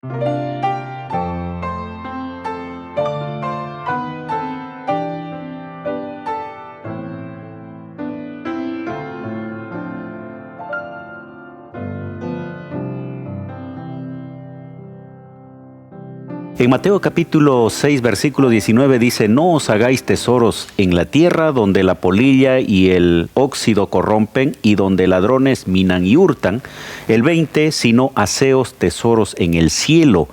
En Mateo capítulo 6, versículo 19 dice: no os hagáis tesoros en la tierra, donde la polilla y el óxido corrompen y donde ladrones minan y hurtan. El 20, sino haceos tesoros en el cielo,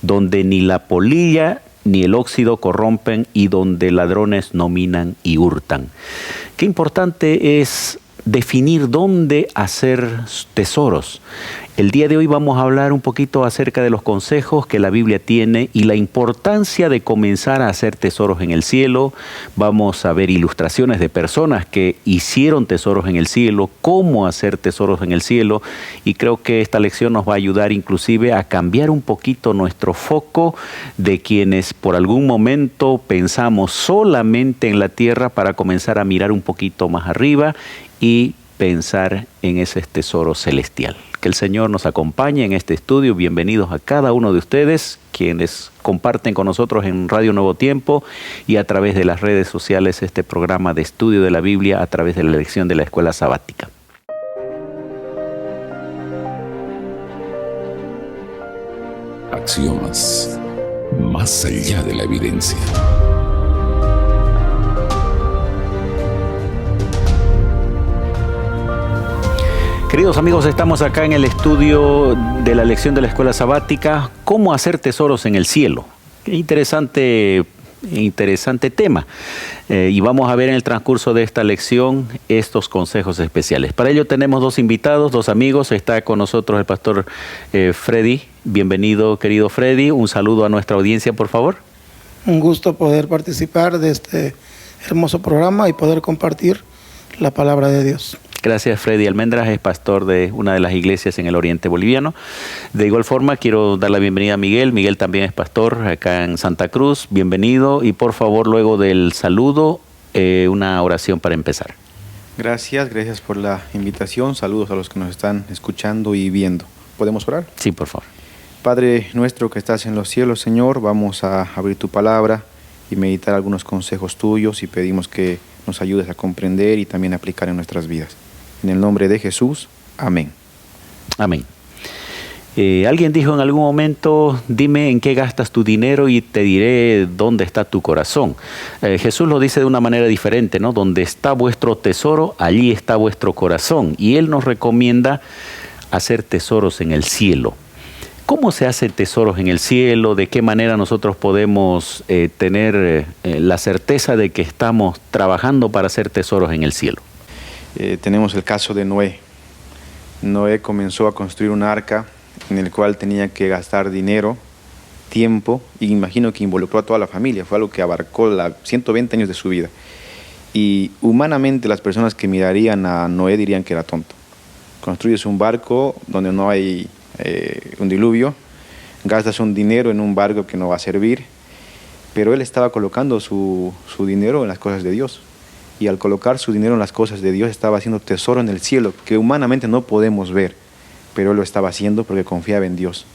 donde ni la polilla ni el óxido corrompen y donde ladrones no minan y hurtan. Qué importante es definir dónde hacer tesoros. El día de hoy vamos a hablar un poquito acerca de los consejos que la Biblia tiene y la importancia de comenzar a hacer tesoros en el cielo. Vamos a ver ilustraciones de personas que hicieron tesoros en el cielo, cómo hacer tesoros en el cielo, y creo que esta lección nos va a ayudar inclusive a cambiar un poquito nuestro foco de quienes por algún momento pensamos solamente en la tierra para comenzar a mirar un poquito más arriba y pensar en ese tesoro celestial. Que el Señor nos acompañe en este estudio. Bienvenidos a cada uno de ustedes, quienes comparten con nosotros en Radio Nuevo Tiempo y a través de las redes sociales este programa de estudio de la Biblia a través de la lección de la Escuela Sabática. Axiomas, más allá de la evidencia. Queridos amigos, estamos acá en el estudio de la lección de la Escuela Sabática, ¿cómo hacer tesoros en el cielo? Qué interesante tema. Y vamos a ver en el transcurso de esta lección estos consejos especiales. Para ello tenemos dos invitados, dos amigos. Está con nosotros el pastor Freddy. Bienvenido, querido Freddy. Un saludo a nuestra audiencia, por favor. Un gusto poder participar de este hermoso programa y poder compartir la palabra de Dios. Gracias. Freddy Almendras es pastor de una de las iglesias en el oriente boliviano. De igual forma, quiero dar la bienvenida a Miguel. Miguel también es pastor acá en Santa Cruz. Bienvenido. Y por favor, luego del saludo, una oración para empezar. Gracias por la invitación. Saludos a los que nos están escuchando y viendo. ¿Podemos orar? Sí, por favor. Padre nuestro que estás en los cielos, Señor, vamos a abrir tu palabra y meditar algunos consejos tuyos y pedimos que nos ayudes a comprender y también aplicar en nuestras vidas. En el nombre de Jesús, amén. Amén. Alguien dijo en algún momento: dime en qué gastas tu dinero y te diré dónde está tu corazón. Jesús lo dice de una manera diferente, ¿no? Donde está vuestro tesoro, allí está vuestro corazón. Y Él nos recomienda hacer tesoros en el cielo. ¿Cómo se hacen tesoros en el cielo? ¿De qué manera nosotros podemos tener la certeza de que estamos trabajando para hacer tesoros en el cielo? Tenemos el caso de Noé. Noé comenzó a construir un arca en el cual tenía que gastar dinero, tiempo, y imagino que involucró a toda la familia. Fue algo que abarcó 120 años de su vida. Y humanamente las personas que mirarían a Noé dirían que era tonto. Construyes un barco donde no hay un diluvio, gastas un dinero en un barco que no va a servir, pero él estaba colocando su dinero en las cosas de Dios. Y al colocar su dinero en las cosas de Dios estaba haciendo tesoro en el cielo, que humanamente no podemos ver, pero él lo estaba haciendo porque confiaba en Dios.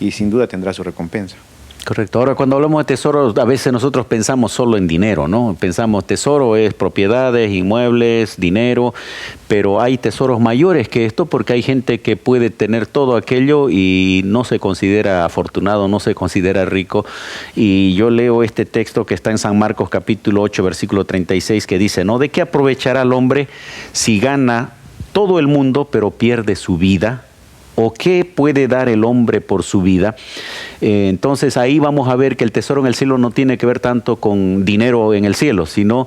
Y sin duda tendrá su recompensa. Correcto. Ahora, cuando hablamos de tesoro, a veces nosotros pensamos solo en dinero, ¿no? Pensamos tesoro es propiedades, inmuebles, dinero, pero hay tesoros mayores que esto, porque hay gente que puede tener todo aquello y no se considera afortunado, no se considera rico. Y yo leo este texto que está en San Marcos capítulo 8, versículo 36, que dice, ¿no? ¿De qué aprovechará el hombre si gana todo el mundo pero pierde su vida? ¿O qué puede dar el hombre por su vida? Entonces ahí vamos a ver que el tesoro en el cielo no tiene que ver tanto con dinero en el cielo, sino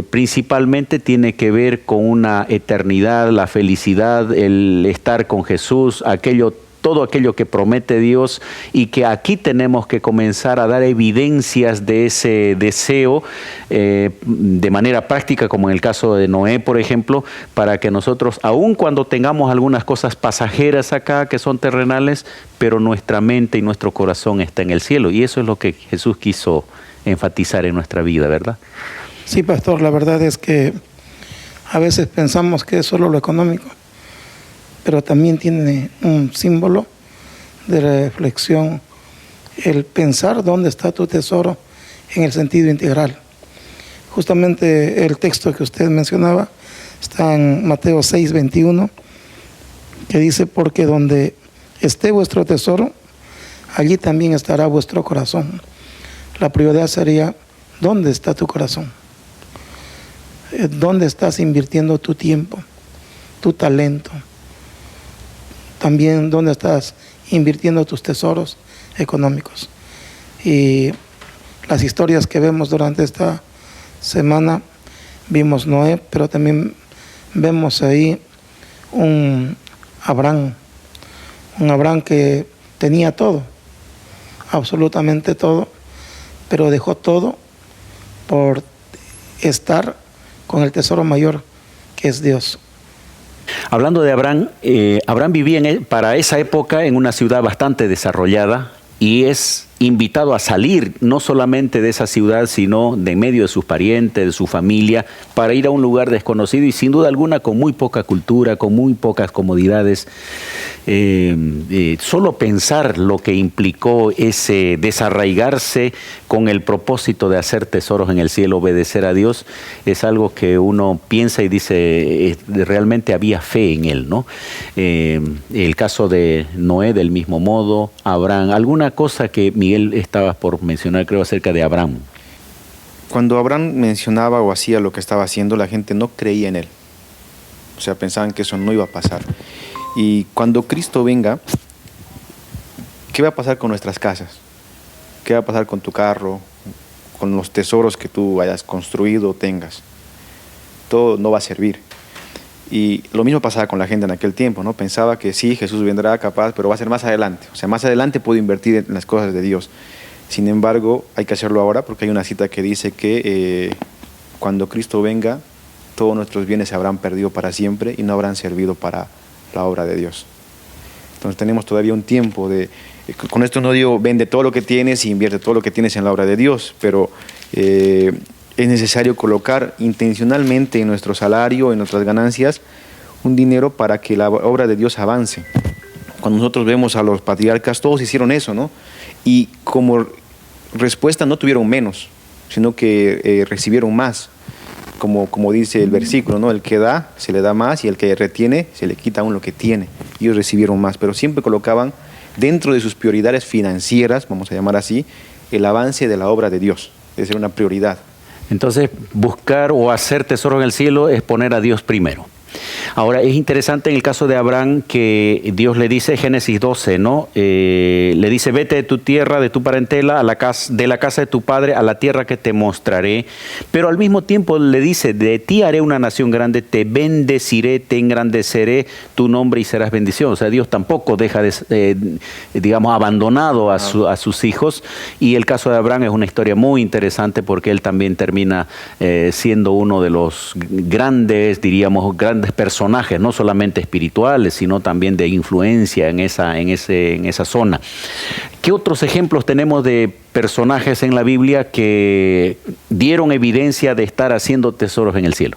principalmente tiene que ver con una eternidad, la felicidad, el estar con Jesús, todo aquello que promete Dios, y que aquí tenemos que comenzar a dar evidencias de ese deseo de manera práctica, como en el caso de Noé, por ejemplo, para que nosotros, aun cuando tengamos algunas cosas pasajeras acá que son terrenales, pero nuestra mente y nuestro corazón está en el cielo, y eso es lo que Jesús quiso enfatizar en nuestra vida, ¿verdad? Sí, pastor, la verdad es que a veces pensamos que es solo lo económico, pero también tiene un símbolo de reflexión el pensar dónde está tu tesoro en el sentido integral. Justamente el texto que usted mencionaba está en Mateo 6:21, que dice: porque donde esté vuestro tesoro, allí también estará vuestro corazón. La prioridad sería: ¿dónde está tu corazón? ¿Dónde estás invirtiendo tu tiempo, tu talento? También, ¿dónde estás invirtiendo tus tesoros económicos? Y las historias que vemos durante esta semana, vimos Noé, pero también vemos ahí un Abraham que tenía todo, absolutamente todo, pero dejó todo por estar con el tesoro mayor, que es Dios. Hablando de Abraham, Abraham vivía para esa época en una ciudad bastante desarrollada y es invitado a salir no solamente de esa ciudad, sino de en medio de sus parientes, de su familia, para ir a un lugar desconocido y sin duda alguna con muy poca cultura, con muy pocas comodidades. Solo pensar lo que implicó ese desarraigarse con el propósito de hacer tesoros en el cielo, obedecer a Dios, es algo que uno piensa y dice, realmente había fe en él, ¿no? El caso de Noé del mismo modo, Abraham, alguna cosa que Miguel estabas por mencionar, creo, acerca de Abraham. Cuando Abraham mencionaba o hacía lo que estaba haciendo, la gente no creía en él. O sea, pensaban que eso no iba a pasar. Y cuando Cristo venga, ¿qué va a pasar con nuestras casas? ¿Qué va a pasar con tu carro? Con los tesoros que tú hayas construido o tengas. Todo no va a servir. Y lo mismo pasaba con la gente en aquel tiempo, ¿no? Pensaba que sí, Jesús vendrá capaz, pero va a ser más adelante. O sea, más adelante puedo invertir en las cosas de Dios. Sin embargo, hay que hacerlo ahora porque hay una cita que dice que cuando Cristo venga, todos nuestros bienes se habrán perdido para siempre y no habrán servido para la obra de Dios. Entonces tenemos todavía un tiempo de... Con esto no digo vende todo lo que tienes y invierte todo lo que tienes en la obra de Dios, pero... es necesario colocar intencionalmente en nuestro salario, en nuestras ganancias, un dinero para que la obra de Dios avance. Cuando nosotros vemos a los patriarcas, todos hicieron eso, ¿no? Y como respuesta no tuvieron menos, sino que recibieron más. Como dice el versículo, ¿no? El que da, se le da más, y el que retiene, se le quita aún lo que tiene. Ellos recibieron más, pero siempre colocaban dentro de sus prioridades financieras, vamos a llamar así, el avance de la obra de Dios. Debe ser una prioridad. Entonces, buscar o hacer tesoro en el cielo es poner a Dios primero. Ahora, es interesante en el caso de Abraham que Dios le dice, Génesis 12, ¿no? Le dice, vete de tu tierra, de tu parentela, de la casa de tu padre, a la tierra que te mostraré. Pero al mismo tiempo le dice, de ti haré una nación grande, te bendeciré, te engrandeceré tu nombre y serás bendición. O sea, Dios tampoco deja, digamos, abandonado a sus hijos. Y el caso de Abraham es una historia muy interesante porque él también termina siendo uno de los grandes, diríamos, grandes personajes, no solamente espirituales, sino también de influencia en esa zona. ¿Qué otros ejemplos tenemos de personajes en la Biblia que dieron evidencia de estar haciendo tesoros en el cielo?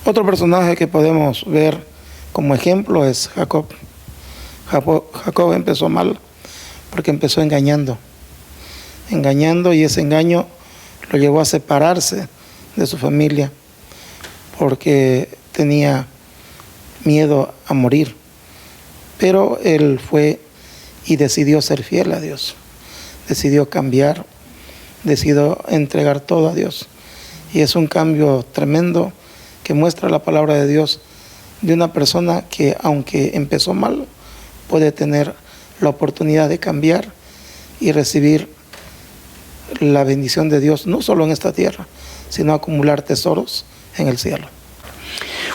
Otro personaje que podemos ver como ejemplo es Jacob. Jacob empezó mal porque empezó engañando, y ese engaño lo llevó a separarse de su familia porque tenía miedo a morir, pero él fue y decidió ser fiel a Dios, decidió cambiar, decidió entregar todo a Dios, y es un cambio tremendo que muestra la palabra de Dios de una persona que, aunque empezó mal, puede tener la oportunidad de cambiar y recibir la bendición de Dios, no solo en esta tierra, sino acumular tesoros en el cielo.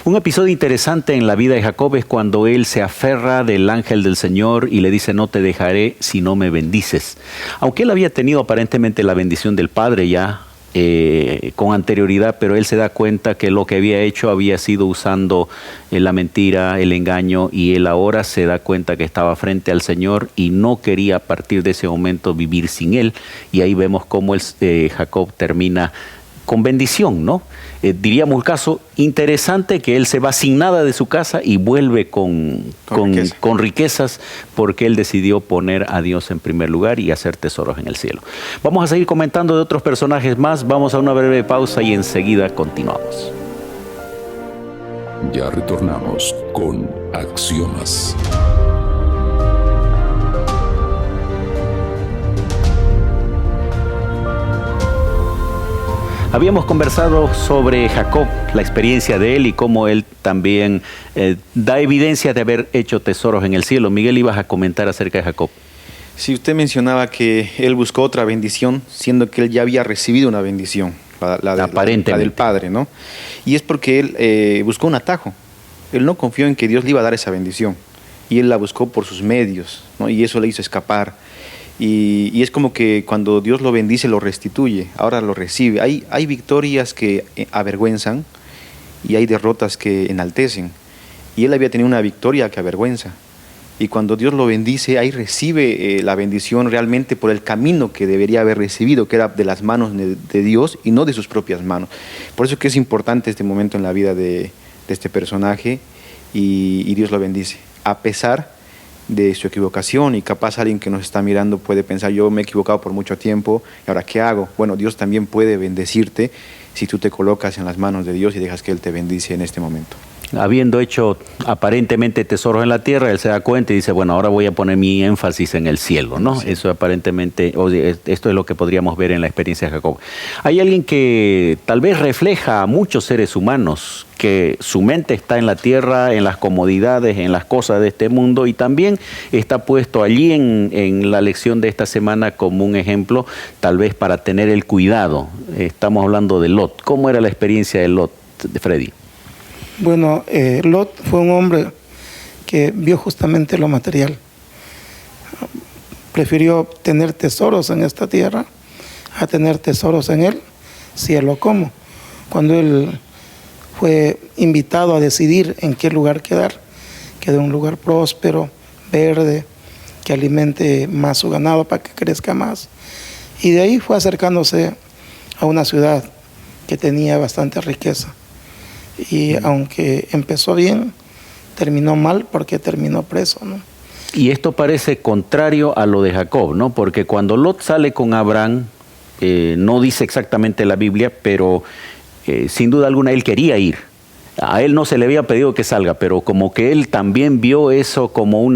Un episodio interesante en la vida de Jacob es cuando él se aferra del ángel del Señor y le dice, no te dejaré si no me bendices. Aunque él había tenido aparentemente la bendición del Padre ya con anterioridad, pero él se da cuenta que lo que había hecho había sido usando la mentira, el engaño, y él ahora se da cuenta que estaba frente al Señor y no quería a partir de ese momento vivir sin él. Y ahí vemos cómo Jacob termina con bendición, ¿no? Diríamos el caso interesante que él se va sin nada de su casa y vuelve con riquezas porque él decidió poner a Dios en primer lugar y hacer tesoros en el cielo. Vamos a seguir comentando de otros personajes más, vamos a una breve pausa y enseguida continuamos. Ya retornamos con Axiomas. Habíamos conversado sobre Jacob, la experiencia de él y cómo él también da evidencia de haber hecho tesoros en el cielo. Miguel, ibas a comentar acerca de Jacob. Sí, usted mencionaba que él buscó otra bendición, siendo que él ya había recibido una bendición, la del Padre, ¿no? Y es porque él buscó un atajo. Él no confió en que Dios le iba a dar esa bendición. Y él la buscó por sus medios, ¿no? Y eso le hizo escapar. Y es como que cuando Dios lo bendice, lo restituye, ahora lo recibe. Hay victorias que avergüenzan y hay derrotas que enaltecen. Y él había tenido una victoria que avergüenza. Y cuando Dios lo bendice, ahí recibe la bendición realmente por el camino que debería haber recibido, que era de las manos de Dios y no de sus propias manos. Por eso que es importante este momento en la vida de este personaje y Dios lo bendice, a pesar de su equivocación. Y capaz alguien que nos está mirando puede pensar, yo me he equivocado por mucho tiempo, ¿y ahora qué hago? Bueno, Dios también puede bendecirte si tú te colocas en las manos de Dios y dejas que Él te bendice en este momento. Habiendo hecho aparentemente tesoros en la tierra, él se da cuenta y dice, bueno, ahora voy a poner mi énfasis en el cielo, ¿no? Sí. Eso aparentemente, esto es lo que podríamos ver en la experiencia de Jacob. Hay alguien que tal vez refleja a muchos seres humanos, que su mente está en la tierra, en las comodidades, en las cosas de este mundo, y también está puesto allí en la lección de esta semana como un ejemplo, tal vez para tener el cuidado. Estamos hablando de Lot. ¿Cómo era la experiencia de Lot, de Freddy? Bueno, Lot fue un hombre que vio justamente lo material. Prefirió tener tesoros en esta tierra a tener tesoros en el cielo. ¿Cómo? Cuando él fue invitado a decidir en qué lugar quedar, quedó en un lugar próspero, verde, que alimente más su ganado para que crezca más. Y de ahí fue acercándose a una ciudad que tenía bastante riqueza. Y aunque empezó bien, terminó mal porque terminó preso, ¿no? Y esto parece contrario a lo de Jacob, ¿no? Porque cuando Lot sale con Abraham, no dice exactamente la Biblia, pero sin duda alguna él quería ir. A él no se le había pedido que salga, pero como que él también vio eso como un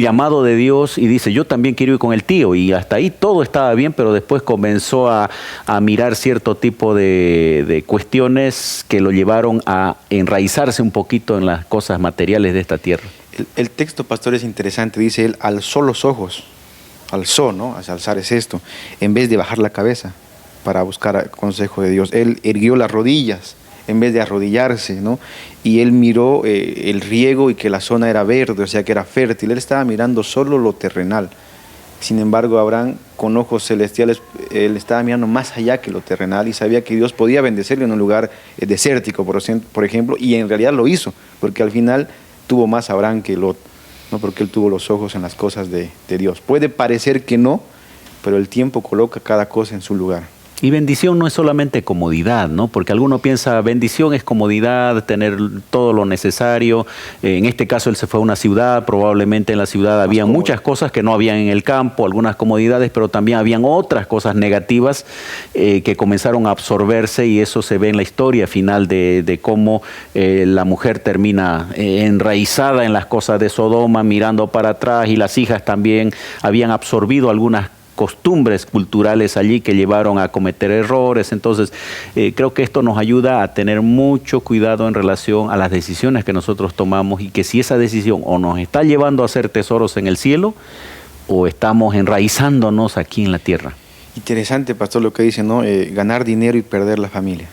llamado de Dios y dice, yo también quiero ir con el tío. Y hasta ahí todo estaba bien, pero después comenzó a mirar cierto tipo de cuestiones que lo llevaron a enraizarse un poquito en las cosas materiales de esta tierra. El texto, pastor, es interesante. Dice, él alzó los ojos, alzó, ¿no? Alzar es esto, en vez de bajar la cabeza para buscar consejo de Dios. Él erguió las rodillas en vez de arrodillarse, ¿no? Y él miró el riego y que la zona era verde, o sea que era fértil. Él estaba mirando solo lo terrenal. Sin embargo, Abraham, con ojos celestiales, él estaba mirando más allá que lo terrenal y sabía que Dios podía bendecirle en un lugar desértico, por ejemplo, y en realidad lo hizo, porque al final tuvo más Abraham que Lot, ¿no? Porque él tuvo los ojos en las cosas de Dios. Puede parecer que no, pero el tiempo coloca cada cosa en su lugar. Y bendición no es solamente comodidad, ¿no? Porque alguno piensa, bendición es comodidad, tener todo lo necesario. En este caso él se fue a una ciudad, probablemente en la ciudad había muchas cosas que no habían en el campo, algunas comodidades, pero también habían otras cosas negativas que comenzaron a absorberse, y eso se ve en la historia final de cómo la mujer termina enraizada en las cosas de Sodoma, mirando para atrás, y las hijas también habían absorbido algunas costumbres culturales allí que llevaron a cometer errores. Entonces creo que esto nos ayuda a tener mucho cuidado en relación a las decisiones que nosotros tomamos, y que si esa decisión o nos está llevando a hacer tesoros en el cielo o estamos enraizándonos aquí en la tierra. Interesante, pastor, lo que dice, ¿no? Ganar dinero y perder la familia,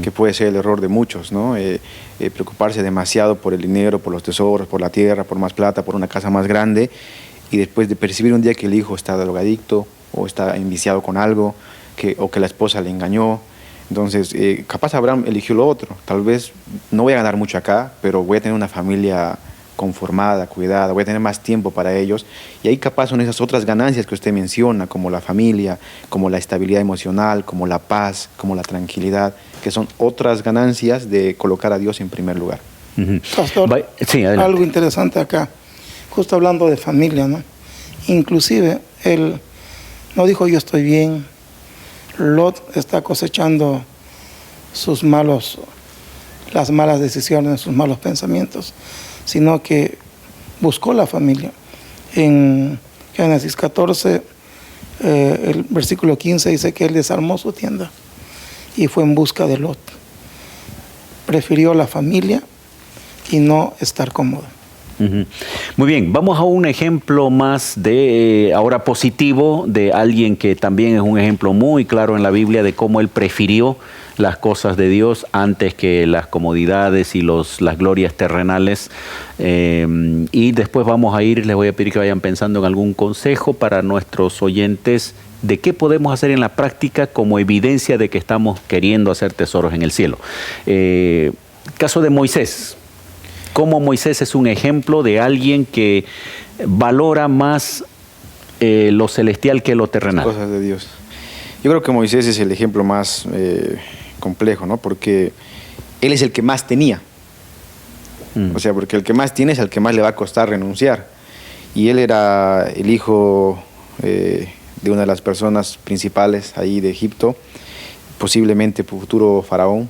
que puede ser el error de muchos, ¿no? Preocuparse demasiado por el dinero, por los tesoros, por la tierra, por más plata, por una casa más grande, y después de percibir un día que el hijo está drogadicto o está enviciado con algo, o que la esposa le engañó. Entonces, capaz Abraham eligió lo otro. Tal vez no voy a ganar mucho acá, pero voy a tener una familia conformada, cuidada, voy a tener más tiempo para ellos. Y ahí capaz son esas otras ganancias que usted menciona, como la familia, como la estabilidad emocional, como la paz, como la tranquilidad, que son otras ganancias de colocar a Dios en primer lugar. Pastor, Sí, adelante. algo interesante acá, justo hablando de familia, ¿no? Inclusive, él no dijo yo estoy bien. Lot está cosechando las malas decisiones, sus malos pensamientos, sino que buscó la familia. En Génesis 14, el versículo 15 dice que él desarmó su tienda y fue en busca de Lot. Prefirió la familia y no estar cómodo. Muy bien, vamos a un ejemplo más de ahora positivo de alguien que también es un ejemplo muy claro en la Biblia de cómo él prefirió las cosas de Dios antes que las comodidades y las glorias terrenales. Y después vamos a ir, les voy a pedir que vayan pensando en algún consejo para nuestros oyentes de qué podemos hacer en la práctica como evidencia de que estamos queriendo hacer tesoros en el cielo. Caso de Moisés. Cómo Moisés es un ejemplo de alguien que valora más lo celestial que lo terrenal. Cosas de Dios. Yo creo que Moisés es el ejemplo más complejo, ¿no? Porque él es el que más tenía. O sea, porque el que más tiene es al que más le va a costar renunciar. Y él era el hijo de una de las personas principales ahí de Egipto, posiblemente futuro faraón.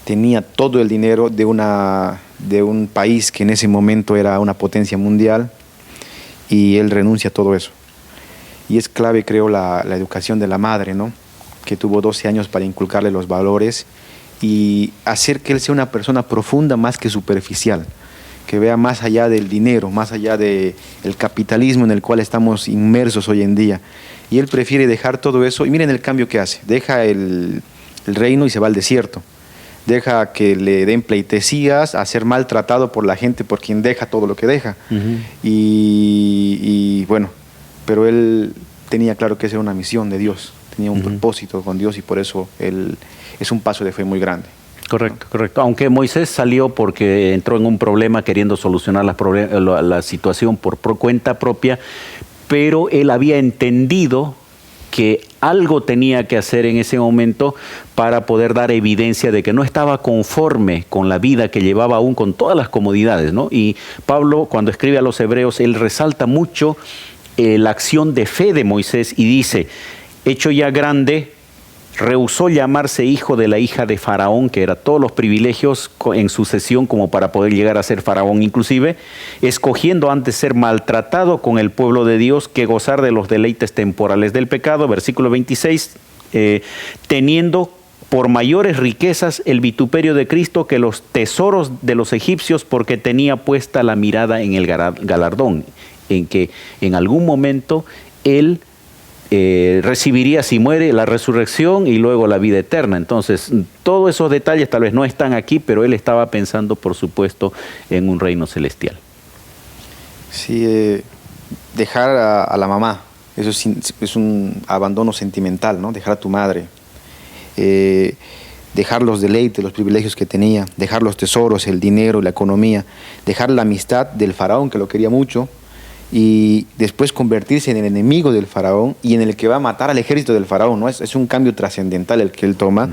Tenía todo el dinero de un país que en ese momento era una potencia mundial, y él renuncia a todo eso. Y es clave, creo, la educación de la madre, ¿no? Que tuvo 12 años para inculcarle los valores y hacer que él sea una persona profunda más que superficial, que vea más allá del dinero, más allá del capitalismo en el cual estamos inmersos hoy en día. Y él prefiere dejar todo eso, y miren el cambio que hace. Deja el reino y se va al desierto. Deja que le den pleitesías, a ser maltratado por la gente por quien deja todo lo que deja. Y bueno, pero él tenía claro que esa era una misión de Dios, tenía un propósito con Dios, y por eso él es un paso de fe muy grande. Correcto, correcto. Aunque Moisés salió porque entró en un problema queriendo solucionar la situación por cuenta propia, pero él había entendido que algo tenía que hacer en ese momento para poder dar evidencia de que no estaba conforme con la vida que llevaba aún con todas las comodidades, ¿no? Y Pablo, cuando escribe a los hebreos, él resalta mucho la acción de fe de Moisés y dice, hecho ya grande, rehusó llamarse hijo de la hija de Faraón, que era todos los privilegios en sucesión como para poder llegar a ser Faraón inclusive, escogiendo antes ser maltratado con el pueblo de Dios que gozar de los deleites temporales del pecado, versículo 26, teniendo por mayores riquezas el vituperio de Cristo que los tesoros de los egipcios, porque tenía puesta la mirada en el galardón, en que en algún momento él recibiría, si muere, la resurrección y luego la vida eterna. Entonces, todos esos detalles tal vez no están aquí, pero él estaba pensando, por supuesto, en un reino celestial. Sí, dejar a la mamá, eso es un abandono sentimental, ¿no? Dejar a tu madre, dejar los deleites, los privilegios que tenía, dejar los tesoros, el dinero, la economía, dejar la amistad del faraón, que lo quería mucho, y después convertirse en el enemigo del faraón y en el que va a matar al ejército del faraón, ¿no? Es un cambio trascendental el que él toma,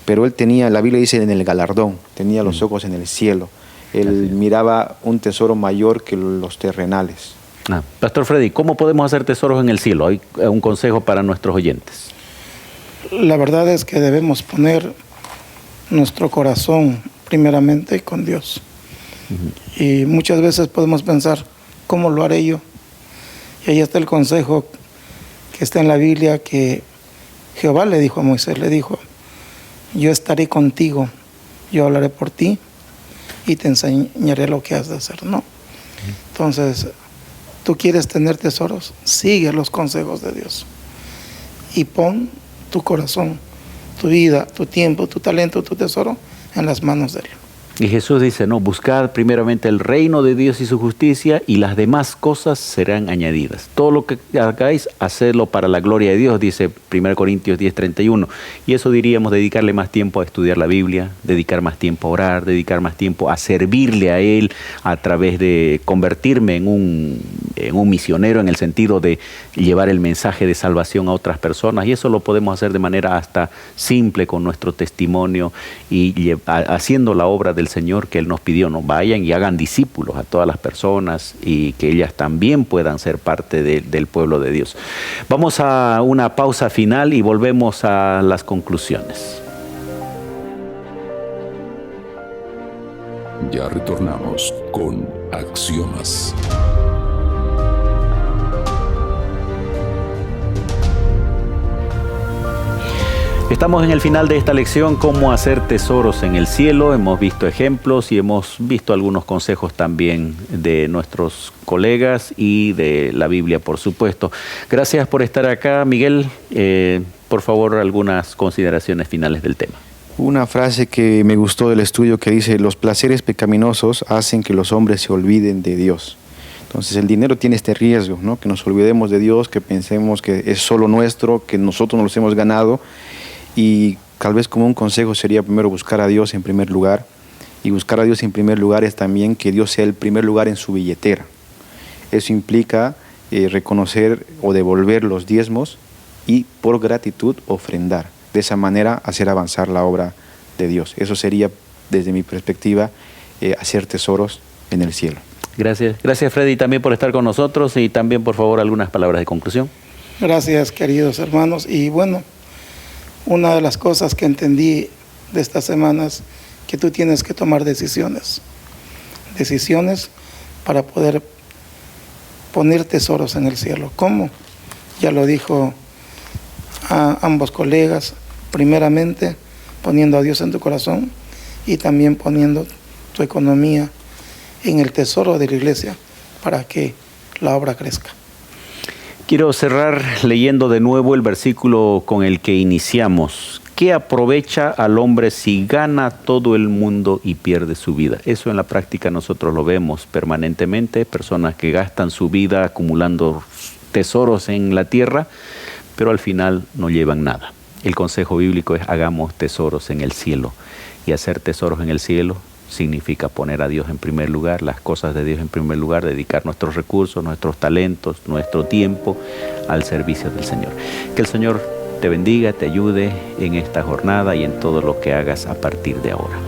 pero él tenía, la Biblia dice, en el galardón, tenía los ojos en el cielo. Él miraba un tesoro mayor que los terrenales. Pastor Freddy, ¿cómo podemos hacer tesoros en el cielo? Hay un consejo para nuestros oyentes. La verdad es que debemos poner nuestro corazón primeramente con Dios. Y muchas veces podemos pensar, ¿cómo lo haré yo? Y ahí está el consejo que está en la Biblia, que Jehová le dijo a Moisés, le dijo, yo estaré contigo, yo hablaré por ti y te enseñaré lo que has de hacer, ¿no? Entonces, tú quieres tener tesoros, sigue los consejos de Dios y pon tu corazón, tu vida, tu tiempo, tu talento, tu tesoro en las manos de Él. Y Jesús dice, no, buscad primeramente el reino de Dios y su justicia y las demás cosas serán añadidas. Todo lo que hagáis, hacedlo para la gloria de Dios, dice 1 Corintios 10:31. Y eso diríamos, dedicarle más tiempo a estudiar la Biblia, dedicar más tiempo a orar, dedicar más tiempo a servirle a Él a través de convertirme en un misionero en el sentido de llevar el mensaje de salvación a otras personas. Y eso lo podemos hacer de manera hasta simple con nuestro testimonio y haciendo la obra del Señor que Él nos pidió, ¿no? Vayan y hagan discípulos a todas las personas y que ellas también puedan ser parte del pueblo de Dios. Vamos a una pausa final y volvemos a las conclusiones. Ya retornamos con Axiomas. Estamos en el final de esta lección, cómo hacer tesoros en el cielo. Hemos visto ejemplos y hemos visto algunos consejos también de nuestros colegas y de la Biblia, por supuesto. Gracias por estar acá, Miguel. Por favor, algunas consideraciones finales del tema. Una frase que me gustó del estudio que dice: los placeres pecaminosos hacen que los hombres se olviden de Dios. Entonces el dinero tiene este riesgo, ¿no? Que nos olvidemos de Dios, que pensemos que es solo nuestro, que nosotros nos los hemos ganado. Y tal vez como un consejo sería primero buscar a Dios en primer lugar. Y buscar a Dios en primer lugar es también que Dios sea el primer lugar en su billetera. Eso implica reconocer o devolver los diezmos y por gratitud ofrendar. De esa manera hacer avanzar la obra de Dios. Eso sería, desde mi perspectiva, hacer tesoros en el cielo. Gracias. Gracias, Freddy, también por estar con nosotros y también, por favor, algunas palabras de conclusión. Gracias, queridos hermanos. Y bueno, una de las cosas que entendí de estas semanas, que tú tienes que tomar decisiones para poder poner tesoros en el cielo. ¿Cómo? Ya lo dijo a ambos colegas, primeramente poniendo a Dios en tu corazón y también poniendo tu economía en el tesoro de la iglesia para que la obra crezca. Quiero cerrar leyendo de nuevo el versículo con el que iniciamos. ¿Qué aprovecha al hombre si gana todo el mundo y pierde su vida? Eso en la práctica nosotros lo vemos permanentemente, personas que gastan su vida acumulando tesoros en la tierra, pero al final no llevan nada. El consejo bíblico es: hagamos tesoros en el cielo. Y hacer tesoros en el cielo significa poner a Dios en primer lugar, las cosas de Dios en primer lugar, dedicar nuestros recursos, nuestros talentos, nuestro tiempo al servicio del Señor. Que el Señor te bendiga, te ayude en esta jornada y en todo lo que hagas a partir de ahora.